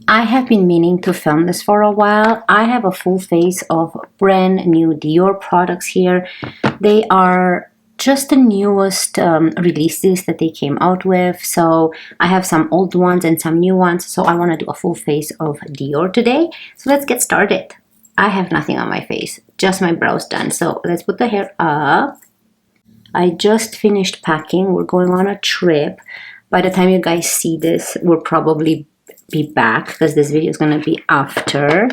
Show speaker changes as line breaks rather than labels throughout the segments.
I have been meaning to film this for a while. I have a full face of brand new Dior products here. They are just the newest releases that they came out with. So I have some old ones and some new ones. So I want to do a full face of Dior today. So let's get started. I have nothing on my face, just my brows done. So let's put the hair up. I just finished packing. We're going on a trip. By the time you guys see this, we'll probably be back because this video is going to be after.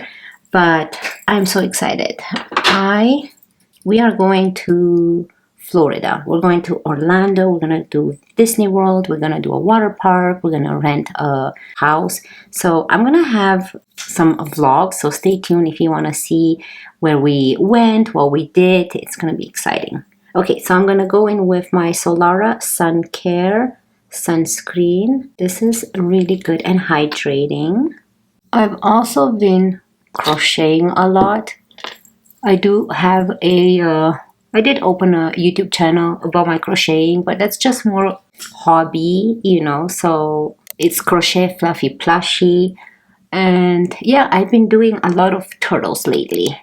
But I'm so excited. We are going to Florida. We're going to Orlando. We're going to do Disney World. We're going to do a water park. We're going to rent a house. So I'm going to have some vlogs. So stay tuned if you want to see where we went, what we did. It's going to be exciting. Okay, so I'm going to go in with my Solara Sun Care sunscreen. This is really good and hydrating. I've also been crocheting a lot. I do have I did open a YouTube channel about my crocheting, but that's just more hobby, you know, so it's crochet fluffy plushie. And yeah, I've been doing a lot of turtles lately.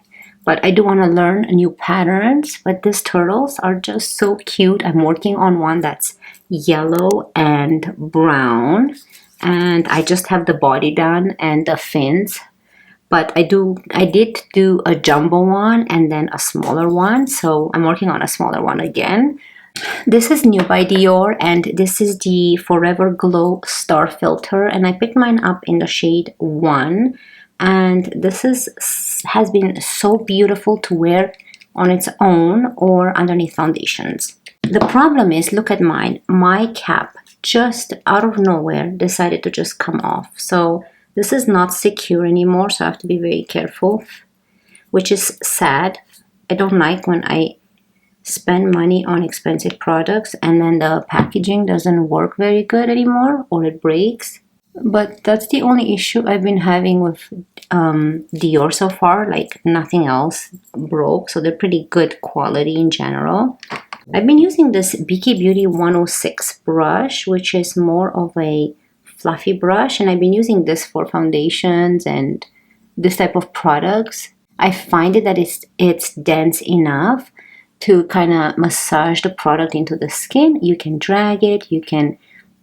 But I do want to learn new patterns. But these turtles are just so cute. I'm working on one that's yellow and brown. And I just have the body done and the fins. But I did do a jumbo one and then a smaller one. So I'm working on a smaller one again. This is new by Dior. And this is the Forever Glow Star Filter. And I picked mine up in the shade 1. And this has been so beautiful to wear on its own or underneath foundations. The problem is, look at mine. My cap just out of nowhere decided to just come off. So this is not secure anymore, so I have to be very careful, which is sad. I don't like when I spend money on expensive products and then the packaging doesn't work very good anymore or it breaks. But that's the only issue I've been having with Dior so far. Like nothing else broke, so they're pretty good quality in general. I've been using this BK Beauty 106 brush, which is more of a fluffy brush, and I've been using this for foundations and this type of products. I find it that it's dense enough to kind of massage the product into the skin. You can drag it, you can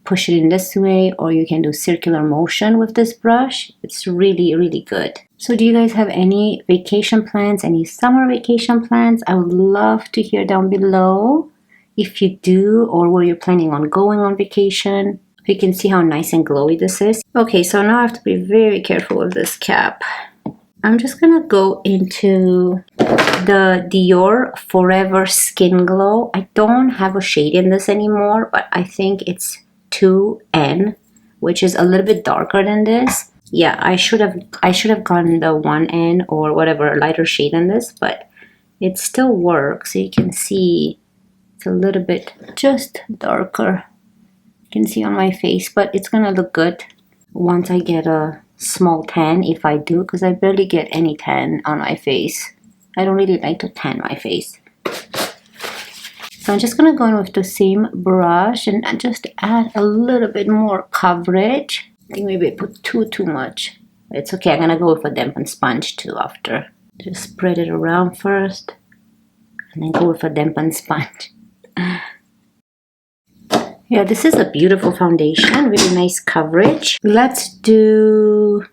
push it in this way, or you can do circular motion with this brush. It's really, really good. So do you guys have any vacation plans, any summer vacation plans? I would love to hear down below if you do, or where you're planning on going on vacation. You can see how nice and glowy this is. Okay, so now I have to be very careful with this cap. I'm just gonna go into the Dior Forever Skin Glow. I don't have a shade in this anymore, but I think it's 2N, which is a little bit darker than this. Yeah, I should have gotten the 1N or whatever lighter shade in this, but it still works. So you can see it's a little bit just darker. You can see on my face, but it's gonna look good once I get a small tan, if I do, because I barely get any tan on my face. I don't really like to tan my face. So I'm just going to go in with the same brush and just add a little bit more coverage. I think maybe I put too much. It's okay, I'm going to go with a dampened sponge too after. Just spread it around first and then go with a dampened sponge. Yeah, this is a beautiful foundation, really nice coverage. Let's do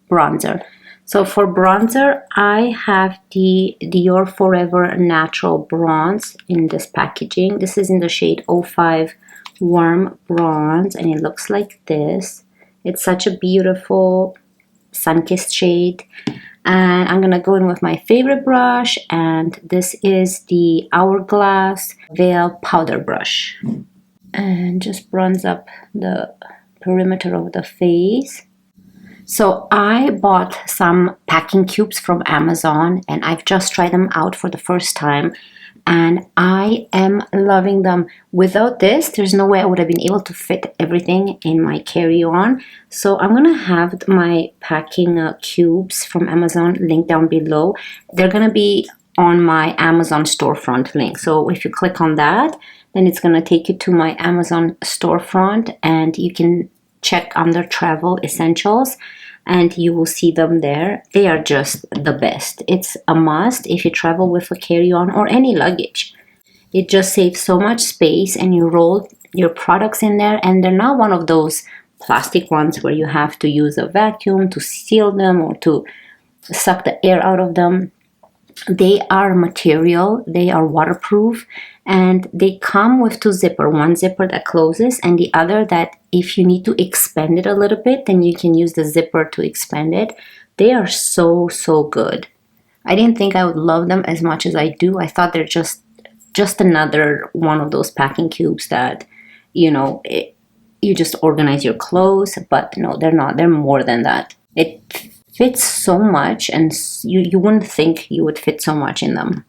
bronzer. So for bronzer, I have the Dior Forever Natural Bronze in this packaging. This is in the shade 05 Warm Bronze, and it looks like this. It's such a beautiful sun-kissed shade. And I'm going to go in with my favorite brush, and this is the Hourglass Veil Powder Brush. And just bronze up the perimeter of the face. So I bought some packing cubes from Amazon and I've just tried them out for the first time and I am loving them. Without this, there's no way I would have been able to fit everything in my carry-on. So I'm going to have my packing cubes from Amazon linked down below. They're going to be on my Amazon storefront link. So if you click on that, then it's going to take you to my Amazon storefront and you can check under travel essentials. and you will see them there. They are just the best. It's a must if you travel with a carry-on or any luggage. It just saves so much space, and you roll your products in there, and they're not one of those plastic ones where you have to use a vacuum to seal them or to suck the air out of them. They are material, they are waterproof, and they come with two zippers, one zipper that closes and the other that if you need to expand it a little bit, then you can use the zipper to expand it. They are so good. I didn't think I would love them as much as I do. I thought they're just another one of those packing cubes that, you just organize your clothes, but no, they're not. They're more than that. It fits so much, and you wouldn't think you would fit so much in them.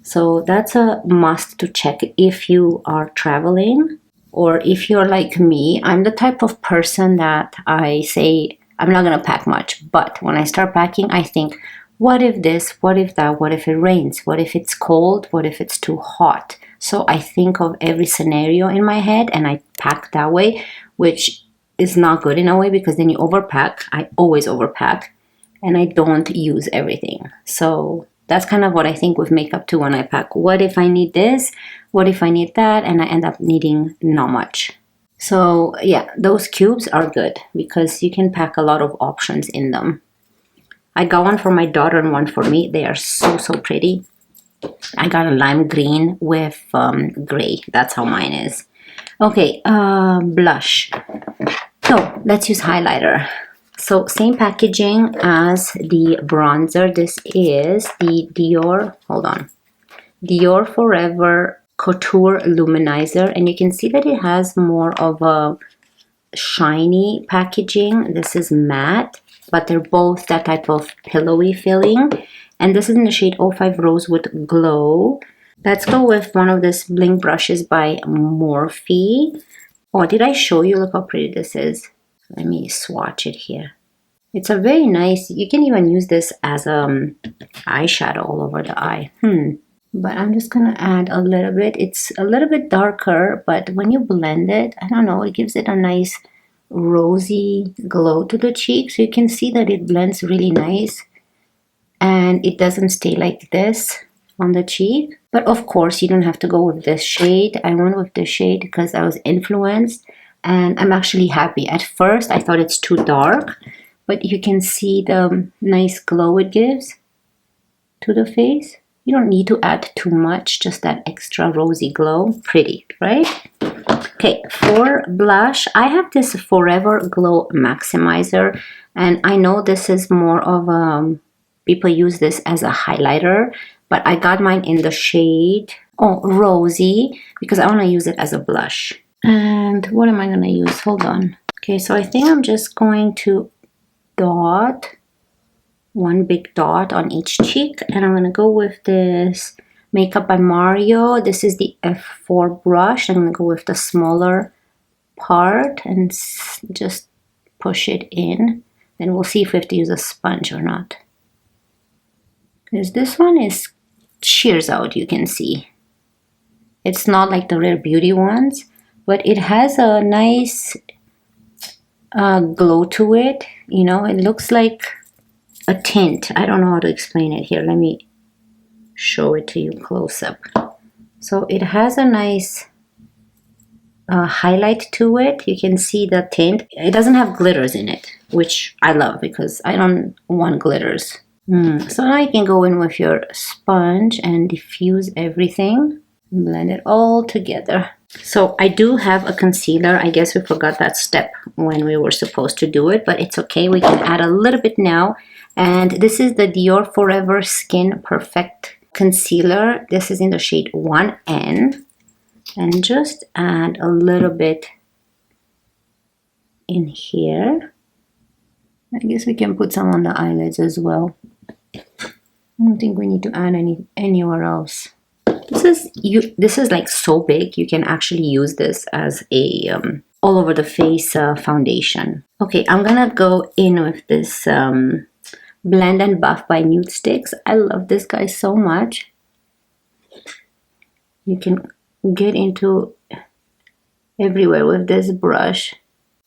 So that's a must to check if you are traveling, or if you're like me. I'm the type of person that I say I'm not gonna pack much, but when I start packing, I think, what if this, what if that, what if it rains, what if it's cold, what if it's too hot? So I think of every scenario in my head and I pack that way, which is not good in a way because then you overpack. I always overpack and I don't use everything. So that's kind of what I think with makeup too when I pack. What if I need this? What if I need that? And I end up needing not much. So yeah, those cubes are good because you can pack a lot of options in them. I got one for my daughter and one for me. They are so pretty. I got a lime green with gray. That's how mine is. Okay, blush. So let's use highlighter. So same packaging as the bronzer. This is the Dior Forever Couture Luminizer. And you can see that it has more of a shiny packaging. This is matte, but they're both that type of pillowy feeling. And this is in the shade 05 Rosewood Glow. Let's go with one of these bling brushes by Morphe. Oh, did I show you? Look how pretty this is. Let me swatch it here. It's a very nice, you can even use this as eyeshadow all over the eye. But I'm just gonna add a little bit. It's a little bit darker, but when you blend it, I don't know, it gives it a nice rosy glow to the cheek. So you can see that it blends really nice and it doesn't stay like this on the cheek. But of course, you don't have to go with this shade. I went with this shade because I was influenced and I'm actually happy. At first, I thought it's too dark, but you can see the nice glow it gives to the face. You don't need to add too much, just that extra rosy glow. Pretty, right? Okay, for blush, I have this Forever Glow Maximizer, and I know this is more of people use this as a highlighter, but I got mine in the shade Rosy because I want to use it as a blush. And what am I going to use? Hold on. Okay, so I think I'm just going to dot one big dot on each cheek, and I'm going to go with this Makeup by Mario. This is the F4 brush. I'm going to go with the smaller part and just push it in. Then we'll see if we have to use a sponge or not. Because this one is shears out, you can see. It's not like the Rare Beauty ones, but it has a nice glow to it. You know, it looks like a tint. I don't know how to explain it here. Let me show it to you close up. So it has a nice highlight to it. You can see the tint. It doesn't have glitters in it, which I love because I don't want glitters. So now you can go in with your sponge and diffuse everything. Blend it all together. So I do have a concealer. I guess we forgot that step when we were supposed to do it, but it's okay. We can add a little bit now. And this is the Dior Forever Skin Perfect Concealer. This is in the shade 1N. And just add a little bit in here. I guess we can put some on the eyelids as well. I don't think we need to add anywhere else. This is like so big, you can actually use this as a all over the face foundation. Okay, I'm gonna go in with this Blend and Buff by Nude Sticks. I love this guy so much. You can get into everywhere with this brush.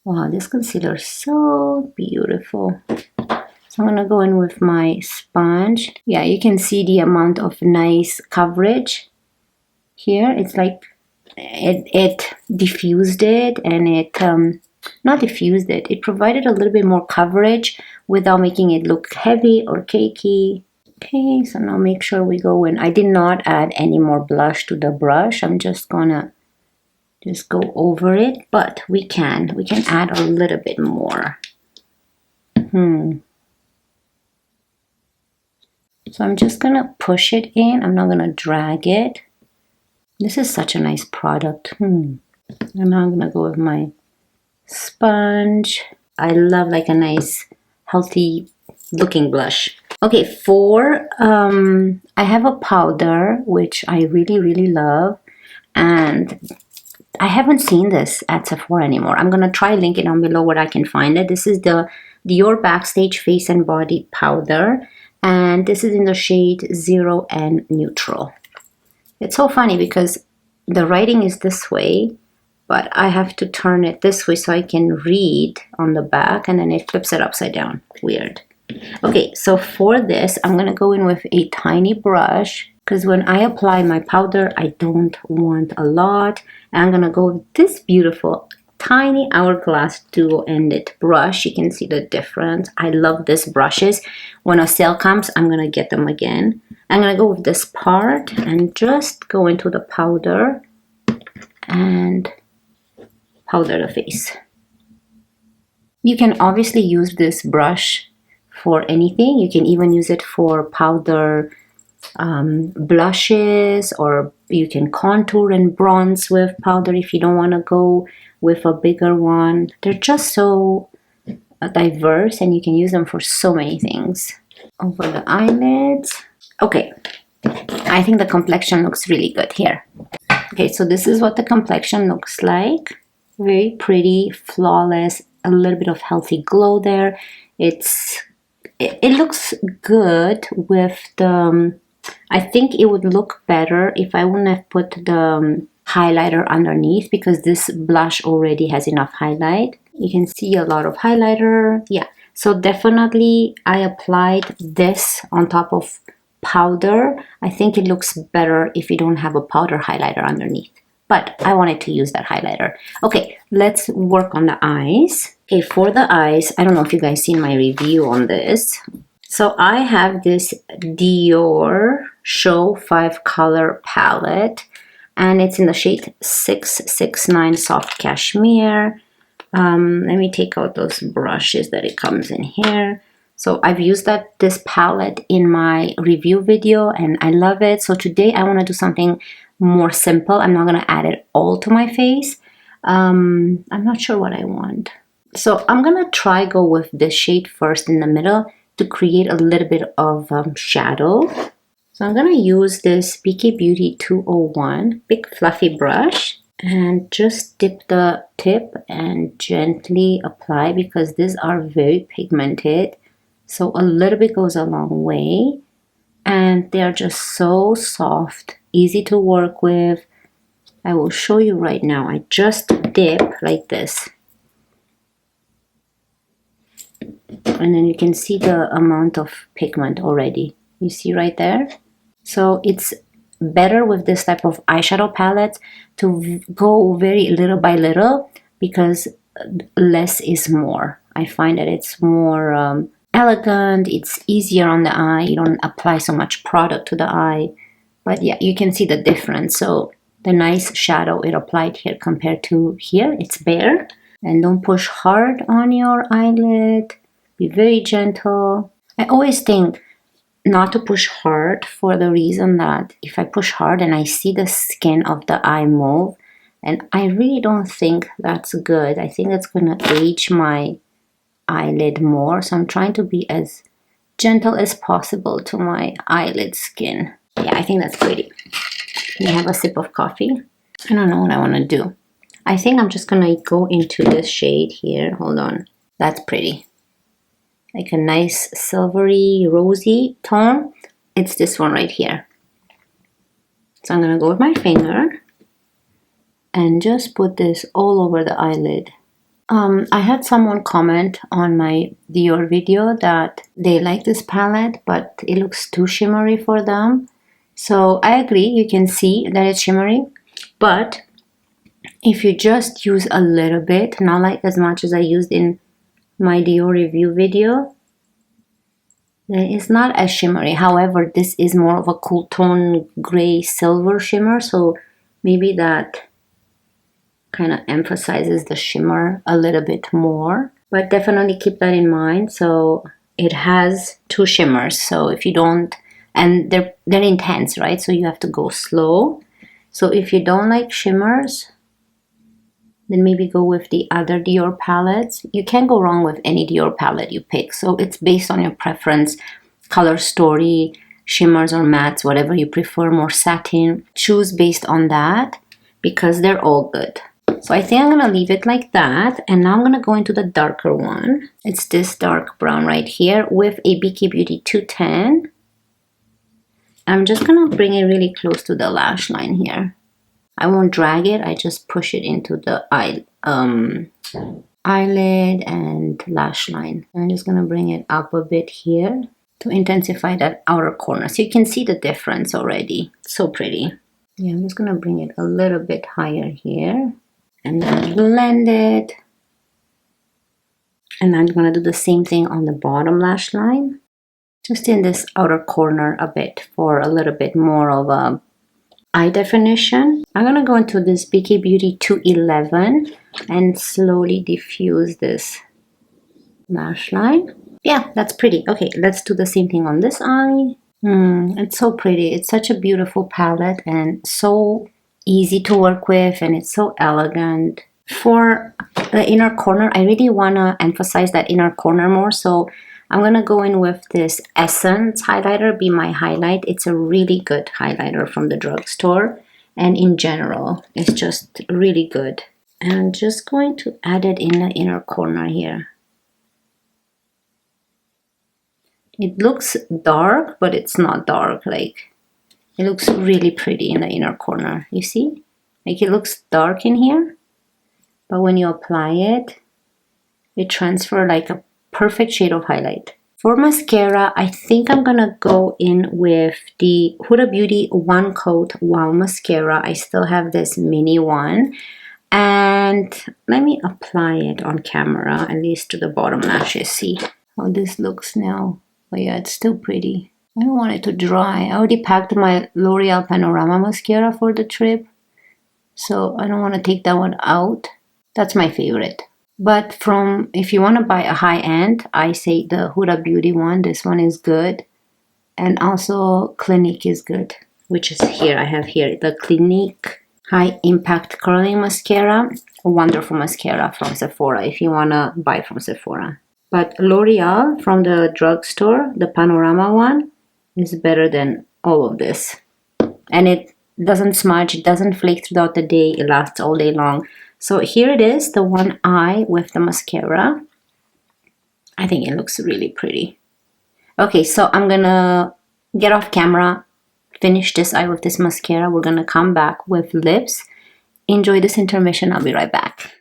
Wow, this concealer is so beautiful. So I'm gonna go in with my sponge. Yeah, you can see the amount of nice coverage here. It's like it diffused it, and it not diffused it. It provided a little bit more coverage without making it look heavy or cakey. Okay, so now make sure we go in. I did not add any more blush to the brush. I'm just gonna just go over it, but we can add a little bit more. So I'm just gonna push it in. I'm not gonna drag it. This is such a nice product. And now I'm gonna go with my sponge. I love like a nice healthy looking blush. Okay, I have a powder which I really love, and I haven't seen this at Sephora anymore. I'm gonna try link it down below where I can find it. This is the Dior Backstage Face and Body Powder, and this is in the shade 0 and Neutral. It's so funny because the writing is this way, but I have to turn it this way so I can read on the back, and then it flips it upside down. Weird. Okay, so for this, I'm gonna go in with a tiny brush because when I apply my powder, I don't want a lot. And I'm gonna go with this beautiful tiny hourglass dual-ended brush. You can see the difference. I love these brushes. When a sale comes, I'm gonna get them again. I'm gonna go with this part and just go into the powder and powder the face. You can obviously use this brush for anything. You can even use it for powder blushes, or you can contour and bronze with powder if you don't want to go with a bigger one. They're just so diverse, and you can use them for so many things. Over the eyelids. Okay, I think the complexion looks really good here. Okay, so this is what the complexion looks like. Very pretty, flawless, a little bit of healthy glow there. It looks good with the, I think it would look better if I wouldn't have put the highlighter underneath, because this blush already has enough highlight. You can see a lot of highlighter. Yeah, so definitely I applied this on top of powder. I think it looks better if you don't have a powder highlighter underneath, but I wanted to use that highlighter. Okay, let's work on the eyes. Okay, for the eyes, I don't know if you guys seen my review on this. So I have this Dior Show 5 color palette, and it's in the shade 669 Soft Cashmere. Let me take out those brushes that it comes in here. So I've used this palette in my review video, and I love it. So today I want to do something more simple. I'm not going to add it all to my face. I'm not sure what I want. So I'm going to try go with this shade first in the middle to create a little bit of shadow. So I'm going to use this BK Beauty 201 big fluffy brush and just dip the tip and gently apply, because these are very pigmented. So a little bit goes a long way, and they're just so soft, easy to work with. I will show you right now. I just dip like this, and then you can see the amount of pigment already. You see right there? So it's better with this type of eyeshadow palette to go very little by little, because less is more. I find that it's more elegant, it's easier on the eye, you don't apply so much product to the eye. But yeah, you can see the difference. So the nice shadow it applied here compared to here, it's bare. And don't push hard on your eyelid, be very gentle. I always think not to push hard, for the reason that if I push hard and I see the skin of the eye move, and I really don't think that's good. I think that's gonna age my eyelid more. So I'm trying to be as gentle as possible to my eyelid skin. Yeah, I think that's pretty. Can I have a sip of coffee? I don't know what I want to do. I think I'm just gonna go into this shade here. Hold on. That's pretty. Like a nice silvery rosy tone. It's this one right here. So I'm gonna go with my finger and just put this all over the eyelid. I had someone comment on my Dior video that they like this palette, but it looks too shimmery for them. So I agree, you can see that it's shimmery, but if you just use a little bit, not like as much as I used in my Dior review video, then it's not as shimmery. However, this is more of a cool tone gray silver shimmer, so maybe that kind of emphasizes the shimmer a little bit more, but definitely keep that in mind. So it has two shimmers, so if you don't, and they're intense, right? So you have to go slow. So if you don't like shimmers, then maybe go with the other Dior palettes. You can't go wrong with any Dior palette you pick, so it's based on your preference, color story, shimmers or mattes, whatever you prefer, more satin. Choose based on that because they're all good. So I think I'm gonna leave it like that, and now I'm gonna go into the darker one. It's this dark brown right here with a BK Beauty 210. I'm just gonna bring it really close to the lash line here. I won't drag it, I just push it into the eyelid and lash line. I'm just gonna bring it up a bit here to intensify that outer corner. So you can see the difference already. It's so pretty. Yeah, I'm just gonna bring it a little bit higher here. And then blend it. And I'm going to do the same thing on the bottom lash line. Just in this outer corner a bit for a little bit more of a eye definition. I'm going to go into this BK Beauty 211 and slowly diffuse this lash line. Yeah, that's pretty. Okay, let's do the same thing on this eye. It's so pretty. It's such a beautiful palette and so easy to work with, and it's so elegant. For the inner corner, I really want to emphasize that inner corner more, so I'm going to go in with this Essence highlighter, Be My Highlight. It's a really good highlighter from the drugstore, and in general, it's just really good. And I'm just going to add it in the inner corner here. It looks dark, but it's not dark. Like, it looks really pretty in the inner corner. You see? Like, it looks dark in here, but when you apply it, it transfers like a perfect shade of highlight. For mascara, I think I'm gonna go in with the Huda Beauty One Coat Wow Mascara. I still have this mini one. And let me apply it on camera, at least to the bottom lashes. See how this looks now. But yeah, it's still pretty. I don't want it to dry. I already packed my L'Oreal Panorama mascara for the trip, so I don't want to take that one out. That's my favorite. But if you want to buy a high-end, I say the Huda Beauty one. This one is good. And also Clinique is good, which is here. I have here the Clinique High Impact Curling Mascara. A wonderful mascara from Sephora if you want to buy from Sephora. But L'Oreal from the drugstore, the Panorama one, is better than all of this. And it doesn't smudge, it doesn't flake throughout the day, it lasts all day long. So here it is, the one eye with the mascara. I think it looks really pretty. Okay, so I'm gonna get off camera, finish this eye with this mascara. We're gonna come back with lips. Enjoy this intermission, I'll be right back.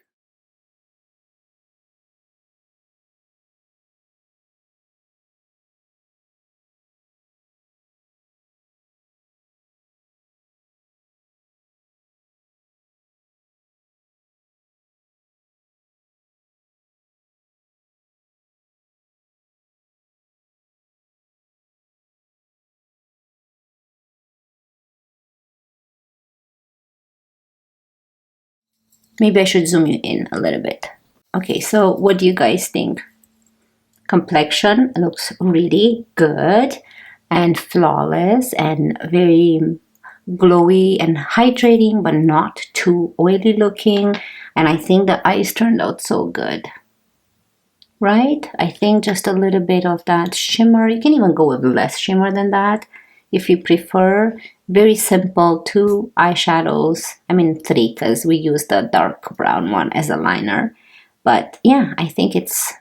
Maybe I should zoom you in a little bit. Okay, so what do you guys think? Complexion looks really good and flawless and very glowy and hydrating, but not too oily looking. And I think the eyes turned out so good. Right? I think just a little bit of that shimmer. You can even go with less shimmer than that if you prefer. Very simple, 2 eyeshadows. I mean 3 because we use the dark brown one as a liner. But yeah, I think it's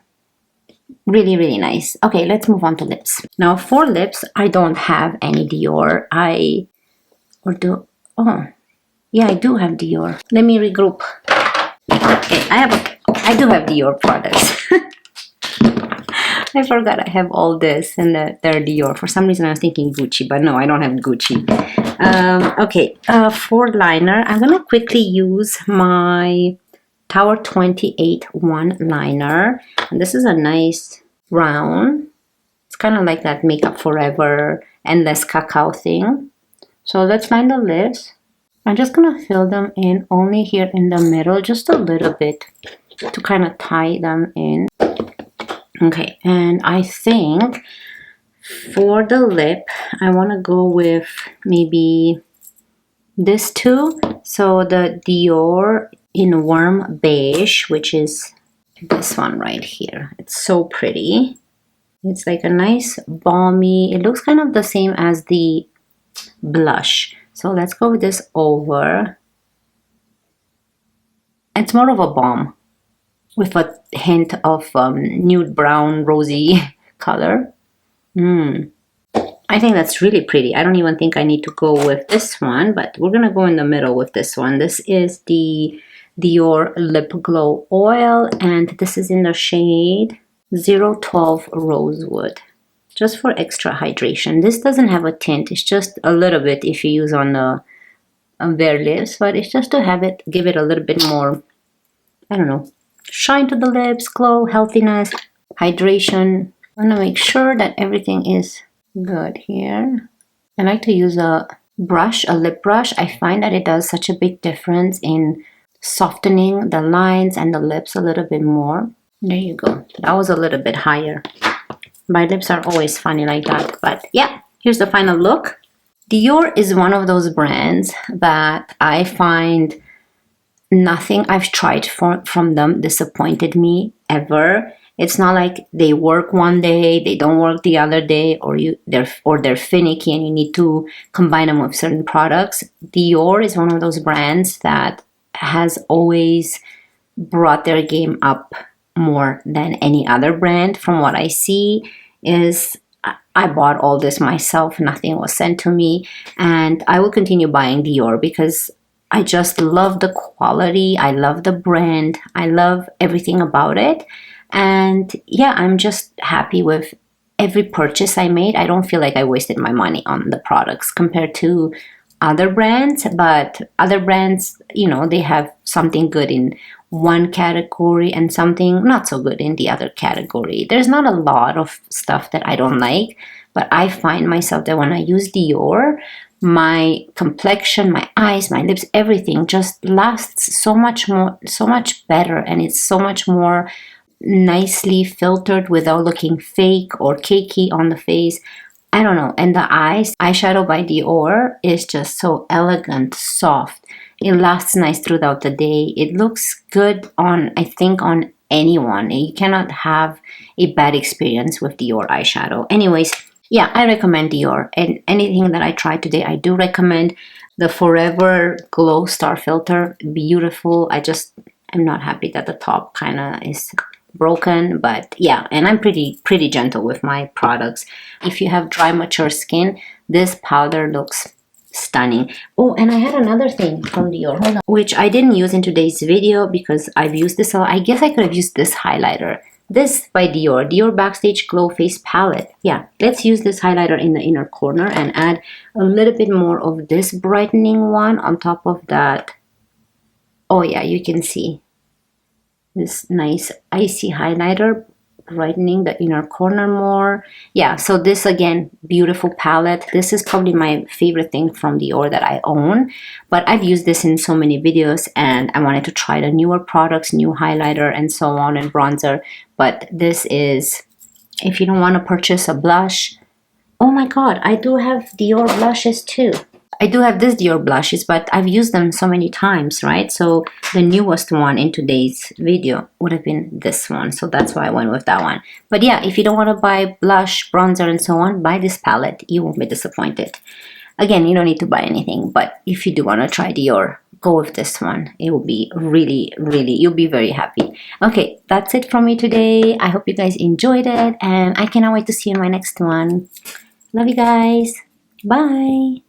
really, really nice. Okay, let's move on to lips. Now for lips, I don't have any Dior. I do have Dior. Let me regroup. Okay, I I do have Dior products. I forgot I have all this and they're Dior. For some reason I was thinking Gucci, but no, I don't have Gucci. Okay, for liner, I'm gonna quickly use my Tower 28 one liner. And this is a nice brown. It's kind of like that Makeup Forever Endless Cacao thing. So let's line the lips. I'm just gonna fill them in only here in the middle, just a little bit to kind of tie them in. Okay, and I think for the lip, I want to go with maybe this too. So the Dior in Warm Beige, which is this one right here. It's so pretty. It's like a nice balmy, it looks kind of the same as the blush. So let's go with this over. It's more of a balm with a hint of nude brown rosy color. I think that's really pretty. I don't even think I need to go with this one, but we're gonna go in the middle with this one. This is the Dior Lip Glow Oil, and this is in the shade 012 Rosewood, just for extra hydration. This doesn't have a tint, it's just a little bit if you use on the bare lips, but it's just to have it, give it a little bit more, I don't know, shine to the lips, glow, healthiness, hydration. I want to make sure that everything is good here. I like to use a brush, a lip brush. I find that it does such a big difference in softening the lines and the lips a little bit more. There you go. That was a little bit higher. My lips are always funny like that. But yeah, here's the final look. Dior is one of those brands that I find nothing I've tried from them disappointed me ever. It's not like they work one day, they don't work the other day, or they're finicky and you need to combine them with certain products. Dior is one of those brands that has always brought their game up more than any other brand. From what I see is I bought all this myself, nothing was sent to me, and I will continue buying Dior because I just love the quality, I love the brand, I love everything about it. And yeah, I'm just happy with every purchase I made. I don't feel like I wasted my money on the products compared to other brands. But other brands, you know, they have something good in one category and something not so good in the other category. There's not a lot of stuff that I don't like, but I find myself that when I use Dior, my complexion, my eyes, my lips, everything just lasts so much more, so much better, and it's so much more nicely filtered without looking fake or cakey on the face. I don't know. And the eyeshadow by Dior is just so elegant, soft. It lasts nice throughout the day. It looks good on, I think, on anyone. You cannot have a bad experience with Dior eyeshadow. Anyways, yeah, I recommend Dior. And anything that I tried today, I do recommend. The Forever Glow Star Filter, beautiful. I'm not happy that the top kind of is broken, but yeah, and I'm pretty gentle with my products. If you have dry, mature skin, this powder looks stunning. Oh, and I had another thing from Dior, hold on, which I didn't use in today's video because I've used this a lot. I guess I could have used this highlighter. This by Dior Backstage Glow Face Palette. Yeah, let's use this highlighter in the inner corner and add a little bit more of this brightening one on top of that. Oh yeah, you can see this nice icy highlighter brightening the inner corner more. Yeah, so this again, beautiful palette. This is probably my favorite thing from Dior that I own, but I've used this in so many videos and I wanted to try the newer products, new highlighter and so on, and bronzer. But this is, if you don't want to purchase a blush, oh my god, I do have Dior blushes too. I do have this Dior blushes, but I've used them so many times, right? So the newest one in today's video would have been this one. So that's why I went with that one. But yeah, if you don't want to buy blush, bronzer, and so on, buy this palette. You won't be disappointed. Again, you don't need to buy anything, but if you do want to try Dior, go with this one. It will be really, you'll be very happy. Okay, that's it from me today. I hope you guys enjoyed it, and I cannot wait to see you in my next one. Love you guys. Bye.